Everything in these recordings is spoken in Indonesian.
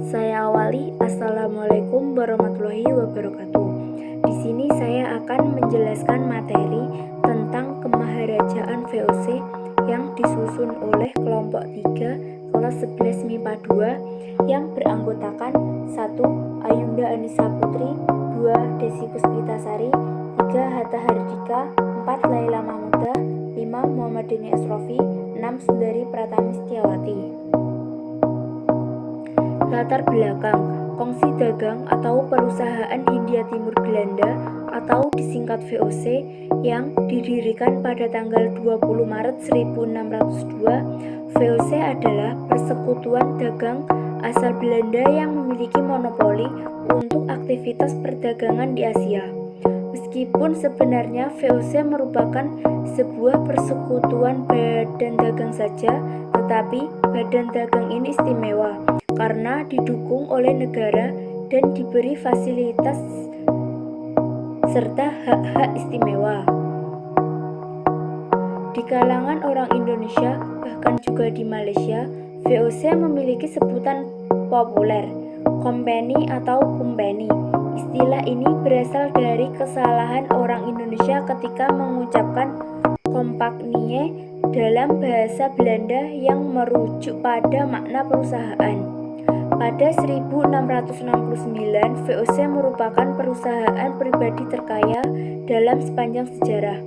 Saya awali. Assalamualaikum warahmatullahi wabarakatuh. Di sini saya akan menjelaskan materi tentang kemaharajaan VOC yang disusun oleh kelompok 3 kelas 11 MIPA 2 yang beranggotakan 1. Ayunda Anissa Putri, 2. Desi Puspitasari, 3. Hatta Hardika, 4. Laila Mahmuda, 5. Muhammad Deni Asrofi, 6. Sundari Pratami Setiawati. Latar belakang Kongsi Dagang atau Perusahaan Hindia Timur Belanda atau disingkat VOC yang didirikan pada tanggal 20 Maret 1602. VOC adalah persekutuan dagang asal Belanda yang memiliki monopoli untuk aktivitas perdagangan di Asia. Meskipun sebenarnya VOC merupakan sebuah persekutuan badan dagang saja, tetapi badan dagang ini istimewa karena didukung oleh negara dan diberi fasilitas serta hak-hak istimewa. Di kalangan orang Indonesia, bahkan juga di Malaysia, VOC memiliki sebutan populer, company atau company. Istilah ini berasal dari kesalahan orang Indonesia ketika mengucapkan compagnie dalam bahasa Belanda yang merujuk pada makna perusahaan. Pada 1669, VOC merupakan perusahaan pribadi terkaya dalam sepanjang sejarah.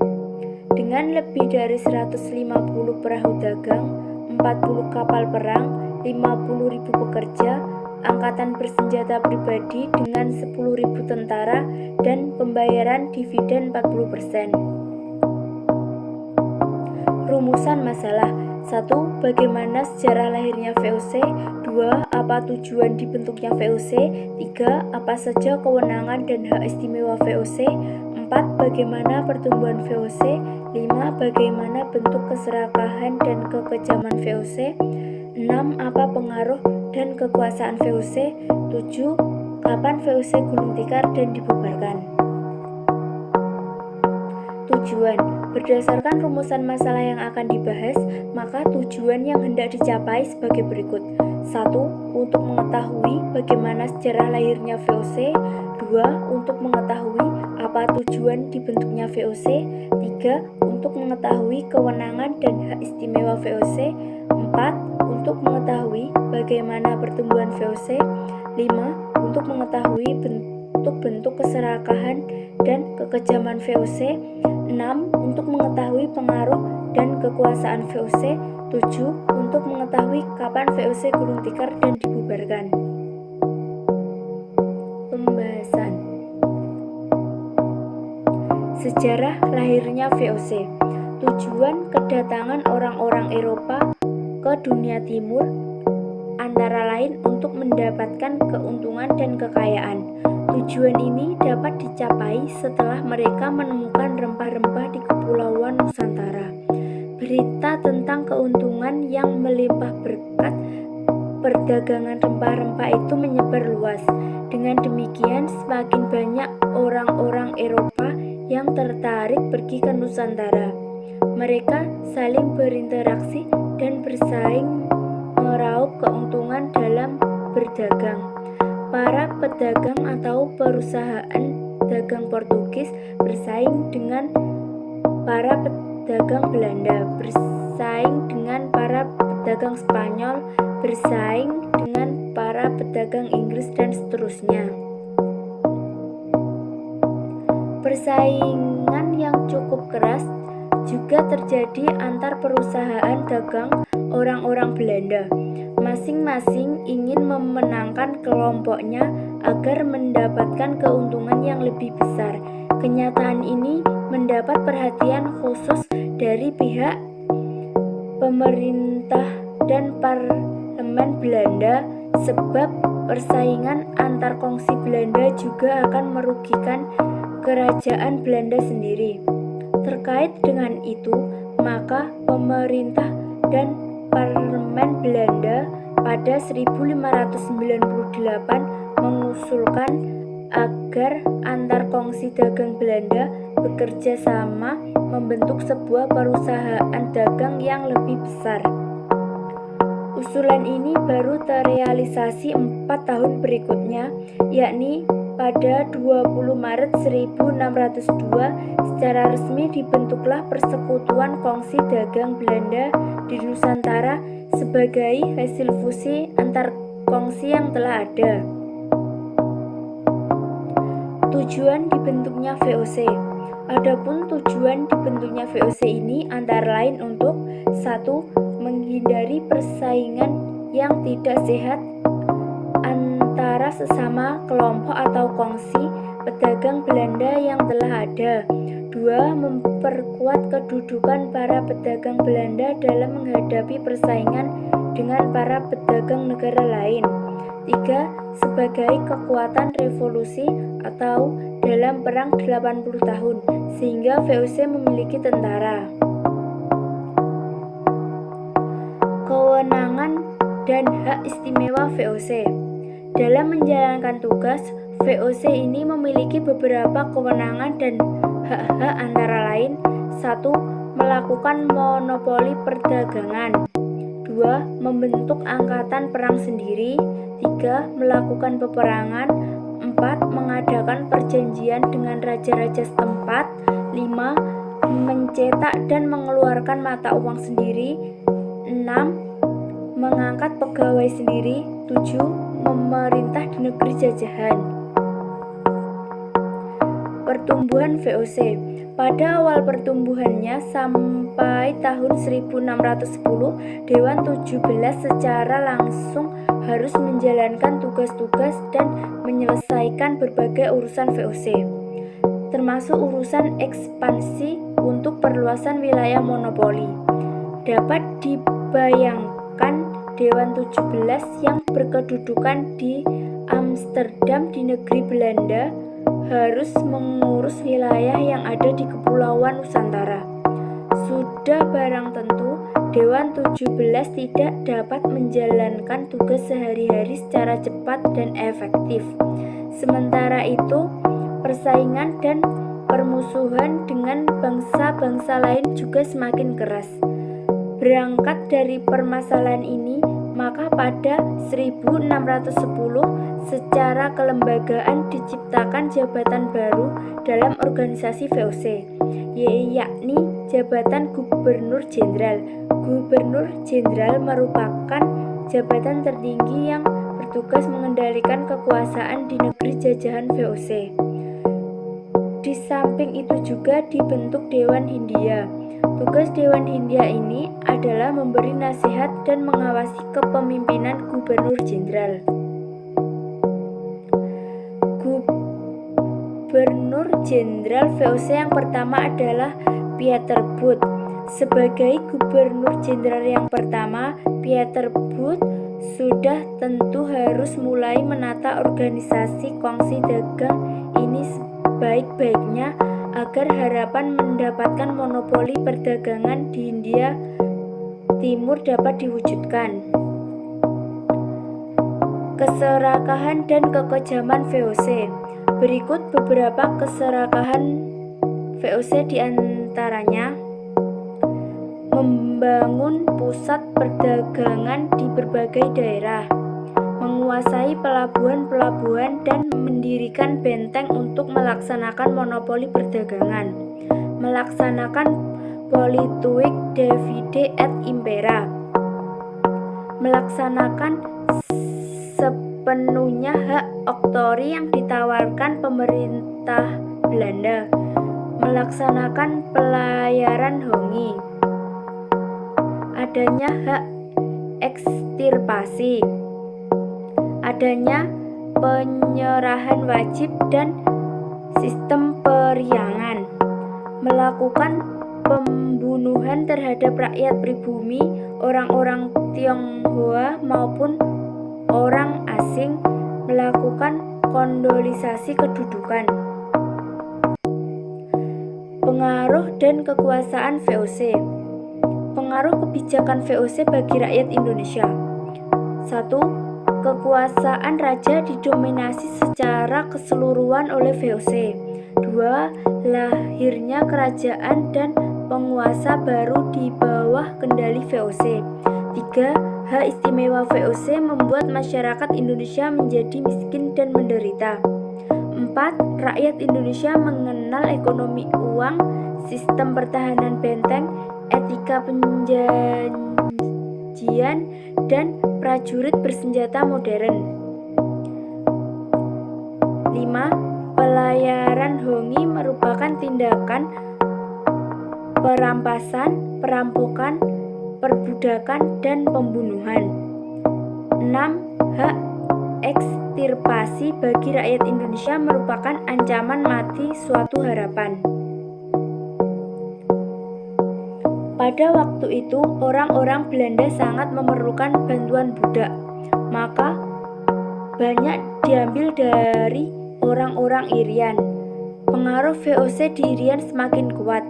Dengan lebih dari 150 perahu dagang, 40 kapal perang, 50.000 pekerja, angkatan bersenjata pribadi dengan 10.000 tentara, dan pembayaran dividen 40%. Rumusan masalah. 1. Bagaimana sejarah lahirnya VOC? 2. Apa tujuan dibentuknya VOC? 3. Apa saja kewenangan dan hak istimewa VOC? 4. Bagaimana pertumbuhan VOC? 5. Bagaimana bentuk keserakahan dan kekejaman VOC? 6. Apa pengaruh dan kekuasaan VOC? 7. Kapan VOC gulung tikar dan dibubarkan? Tujuan. Berdasarkan rumusan masalah yang akan dibahas, maka tujuan yang hendak dicapai sebagai berikut. 1. Untuk mengetahui bagaimana sejarah lahirnya VOC. 2. Untuk mengetahui apa tujuan dibentuknya VOC. 3. Untuk mengetahui kewenangan dan hak istimewa VOC. 4. Untuk mengetahui bagaimana pertumbuhan VOC. 5. Untuk mengetahui bentuk-bentuk keserakahan dan kekejaman VOC. 6. Untuk mengetahui pengaruh dan kekuasaan VOC. 7. Untuk mengetahui kapan VOC gulung tikar dan dibubarkan. Pembahasan sejarah lahirnya VOC. Tujuan kedatangan orang-orang Eropa ke dunia timur antara lain untuk mendapatkan keuntungan dan kekayaan. Tujuan ini dapat dicapai setelah mereka menemukan rempah-rempah di Kepulauan Nusantara. Berita tentang keuntungan yang melimpah berkat perdagangan rempah-rempah itu menyebar luas. Dengan demikian, semakin banyak orang-orang Eropa yang tertarik pergi ke Nusantara. Mereka saling berinteraksi dan bersaing meraup keuntungan dalam berdagang. Para pedagang atau perusahaan dagang Portugis bersaing dengan para pedagang Belanda, bersaing dengan para pedagang Spanyol, bersaing dengan para pedagang Inggris, dan seterusnya. Persaingan yang cukup keras juga terjadi antar perusahaan dagang orang-orang Belanda. Masing-masing ingin memenangkan kelompoknya agar mendapatkan keuntungan yang lebih besar. Kenyataan ini mendapat perhatian khusus dari pihak pemerintah dan parlemen Belanda, sebab persaingan antar kongsi Belanda juga akan merugikan kerajaan Belanda sendiri. Terkait dengan itu, maka pemerintah dan parlemen Belanda pada 1598 mengusulkan agar antar kongsi dagang Belanda bekerja sama membentuk sebuah perusahaan dagang yang lebih besar. Usulan ini baru terrealisasi 4 tahun berikutnya, yakni pada 20 Maret 1602 secara resmi dibentuklah Persekutuan Kongsi Dagang Belanda di Nusantara sebagai hasil fusi antar kongsi yang telah ada. Tujuan dibentuknya VOC. Adapun tujuan dibentuknya VOC ini antara lain untuk 1. Menghindari persaingan yang tidak sehat antara sesama kelompok atau kongsi pedagang Belanda yang telah ada. 2. Memperkuat kedudukan para pedagang Belanda dalam menghadapi persaingan dengan para pedagang negara lain. 3. Sebagai kekuatan revolusi atau dalam perang 80 tahun, sehingga VOC memiliki tentara. Kewenangan dan hak istimewa VOC. Dalam menjalankan tugas, VOC ini memiliki beberapa kewenangan dan hak-hak antara lain 1. Melakukan monopoli perdagangan. 2. Membentuk angkatan perang sendiri. 3. Melakukan peperangan. 4. Mengadakan perjanjian dengan raja-raja setempat. 5. Mencetak dan mengeluarkan mata uang sendiri. 6. Mengangkat pegawai sendiri. 7. Memerintah di negeri jajahan. Pertumbuhan VOC. Pada awal pertumbuhannya sampai tahun 1610, Dewan 17 secara langsung harus menjalankan tugas-tugas dan menyelesaikan berbagai urusan VOC, termasuk urusan ekspansi untuk perluasan wilayah monopoli. Dapat dibayangkan Dewan 17 yang berkedudukan di Amsterdam di negeri Belanda harus mengurus wilayah yang ada di Kepulauan Nusantara. Sudah barang tentu, Dewan 17 tidak dapat menjalankan tugas sehari-hari secara cepat dan efektif. Sementara itu, persaingan dan permusuhan dengan bangsa-bangsa lain juga semakin keras. Berangkat dari permasalahan ini, maka pada 1610 secara kelembagaan diciptakan jabatan baru dalam organisasi VOC, yakni jabatan Gubernur Jenderal. Gubernur Jenderal merupakan jabatan tertinggi yang bertugas mengendalikan kekuasaan di negeri jajahan VOC. Di samping itu juga dibentuk Dewan Hindia. Tugas Dewan Hindia ini adalah memberi nasihat dan mengawasi kepemimpinan Gubernur Jenderal. Gubernur Jenderal VOC yang pertama adalah Pieter Both. Sebagai Gubernur Jenderal yang pertama, Pieter Both sudah tentu harus mulai menata organisasi kongsi dagang ini sebaik-baiknya agar harapan mendapatkan monopoli perdagangan di Hindia Timur dapat diwujudkan. Keserakahan dan kekejaman VOC. Berikut beberapa keserakahan VOC diantaranya: membangun pusat perdagangan di berbagai daerah, menguasai pelabuhan-pelabuhan dan mendirikan benteng untuk melaksanakan monopoli perdagangan, melaksanakan politik divide et impera, melaksanakan sepenuhnya hak oktroi yang ditawarkan pemerintah Belanda, melaksanakan pelayaran hongi, adanya hak ekstirpasi, adanya penyerahan wajib dan sistem periangan, melakukan pembunuhan terhadap rakyat pribumi, orang-orang Tionghoa maupun orang asing, melakukan konsolidasi kedudukan. Pengaruh dan kekuasaan VOC. Pengaruh kebijakan VOC bagi rakyat Indonesia. 1. Kekuasaan raja didominasi secara keseluruhan oleh VOC. 2. Lahirnya kerajaan dan penguasa baru di bawah kendali VOC. 3. hak istimewa VOC membuat masyarakat Indonesia menjadi miskin dan menderita. 4. Rakyat Indonesia mengenal ekonomi uang, sistem pertahanan benteng, etika penjanjian, dan prajurit bersenjata modern. 5. Pelayaran Hongi merupakan tindakan perampasan, perampokan, perbudakan, dan pembunuhan. 6. Hak ekstirpasi bagi rakyat Indonesia merupakan ancaman mati suatu harapan. Pada waktu itu, orang-orang Belanda sangat memerlukan bantuan budak, maka banyak diambil dari orang-orang Irian. Pengaruh VOC di Irian semakin kuat.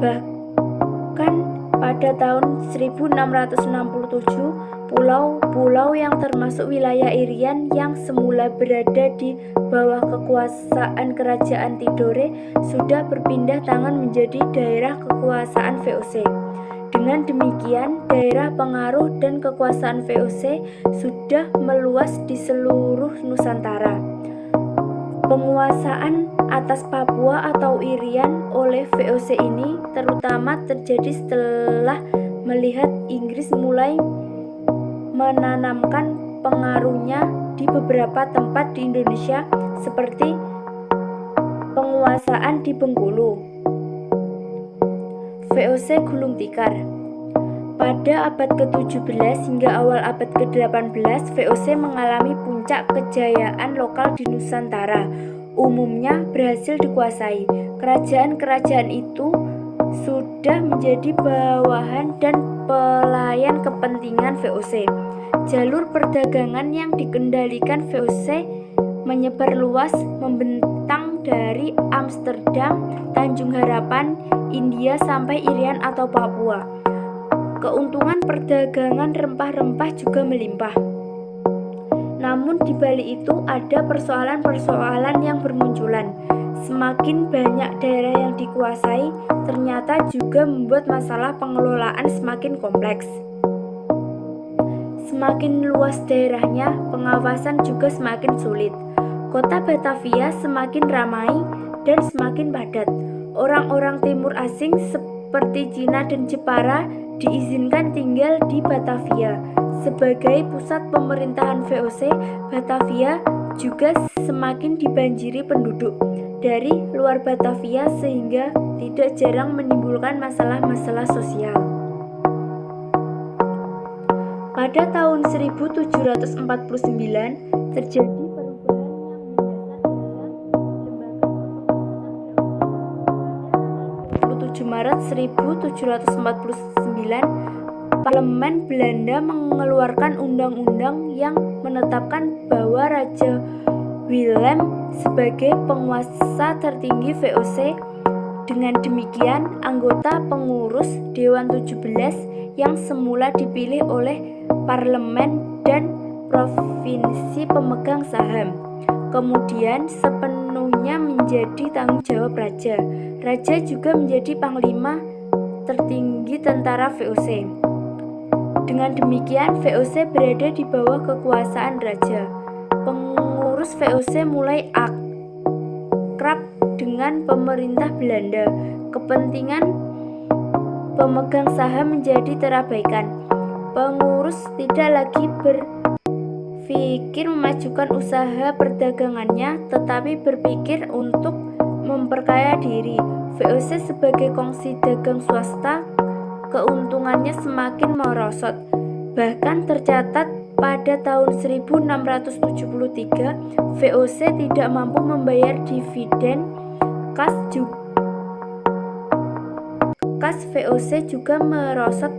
Bahkan pada tahun 1667, pulau-pulau yang termasuk wilayah Irian yang semula berada di bawah kekuasaan kerajaan Tidore sudah berpindah tangan menjadi daerah kekuasaan VOC. Dengan demikian, daerah pengaruh dan kekuasaan VOC sudah meluas di seluruh Nusantara. Penguasaan atas Papua atau Irian oleh VOC ini terutama terjadi setelah melihat Inggris mulai menanamkan pengaruhnya di beberapa tempat di Indonesia seperti penguasaan di Bengkulu. VOC gulung tikar. Pada abad ke-17 hingga awal abad ke-18, VOC mengalami puncak kejayaan lokal di Nusantara. Umumnya berhasil dikuasai. Kerajaan-kerajaan itu sudah menjadi bawahan dan pelayan kepentingan VOC. Jalur perdagangan yang dikendalikan VOC menyebar luas, membentang dari Amsterdam, Tanjung Harapan, India sampai Irian atau Papua. Keuntungan perdagangan rempah-rempah juga melimpah. Namun di balik itu ada persoalan-persoalan yang bermunculan. Semakin banyak daerah yang dikuasai, ternyata juga membuat masalah pengelolaan semakin kompleks. Semakin luas daerahnya, pengawasan juga semakin sulit. Kota Batavia semakin ramai dan semakin padat. Orang-orang timur asing seperti Cina dan Jepara diizinkan tinggal di Batavia. Sebagai pusat pemerintahan VOC, Batavia juga semakin dibanjiri penduduk dari luar Batavia sehingga tidak jarang menimbulkan masalah-masalah sosial. Pada tahun 1749 terjadi perubahan yang mendasar 27 Maret 1749 Parlemen Belanda mengeluarkan undang-undang yang menetapkan bahwa Raja Willem sebagai penguasa tertinggi VOC. Dengan demikian, anggota pengurus Dewan 17 yang semula dipilih oleh parlemen dan provinsi pemegang saham, kemudian sepenuhnya menjadi tanggung jawab raja. Raja juga menjadi panglima tertinggi tentara VOC. Dengan demikian, VOC berada di bawah kekuasaan raja. Pengurus VOC mulai akrab dengan pemerintah Belanda. Kepentingan pemegang saham menjadi terabaikan. Pengurus tidak lagi berpikir memajukan usaha perdagangannya, tetapi berpikir untuk memperkaya diri. VOC sebagai kongsi dagang swasta, keuntungannya semakin merosot. Bahkan tercatat pada tahun 1673, VOC tidak mampu membayar dividen. Kas VOC juga merosot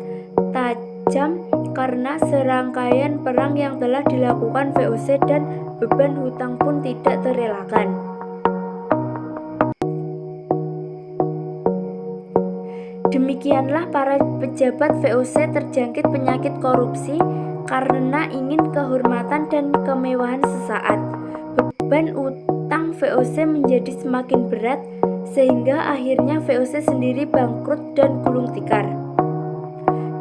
tajam karena serangkaian perang yang telah dilakukan VOC dan beban hutang pun tidak terelakkan. Demikianlah para pejabat VOC terjangkit penyakit korupsi karena ingin kehormatan dan kemewahan sesaat. Beban utang VOC menjadi semakin berat sehingga akhirnya VOC sendiri bangkrut dan gulung tikar.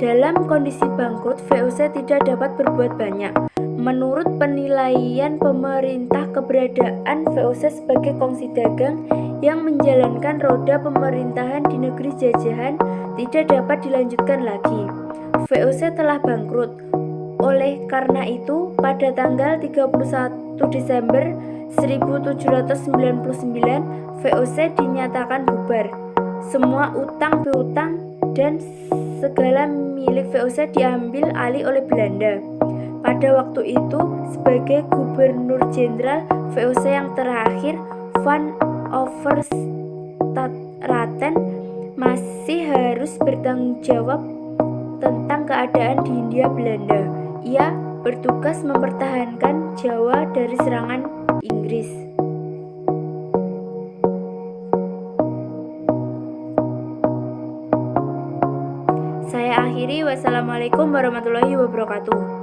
Dalam kondisi bangkrut, VOC tidak dapat berbuat banyak. Menurut penilaian pemerintah, keberadaan VOC sebagai kongsi dagang yang menjalankan roda pemerintahan di negeri jajahan tidak dapat dilanjutkan lagi. VOC telah bangkrut. Oleh karena itu, pada tanggal 31 Desember 1799, VOC dinyatakan bubar. Semua utang piutang dan segala milik VOC diambil alih oleh Belanda. Pada waktu itu, sebagai Gubernur Jenderal VOC yang terakhir, Van Overstraten masih harus bertanggung jawab tentang keadaan di Hindia Belanda. Ia bertugas mempertahankan Jawa dari serangan Inggris. Saya akhiri. Wassalamualaikum warahmatullahi wabarakatuh.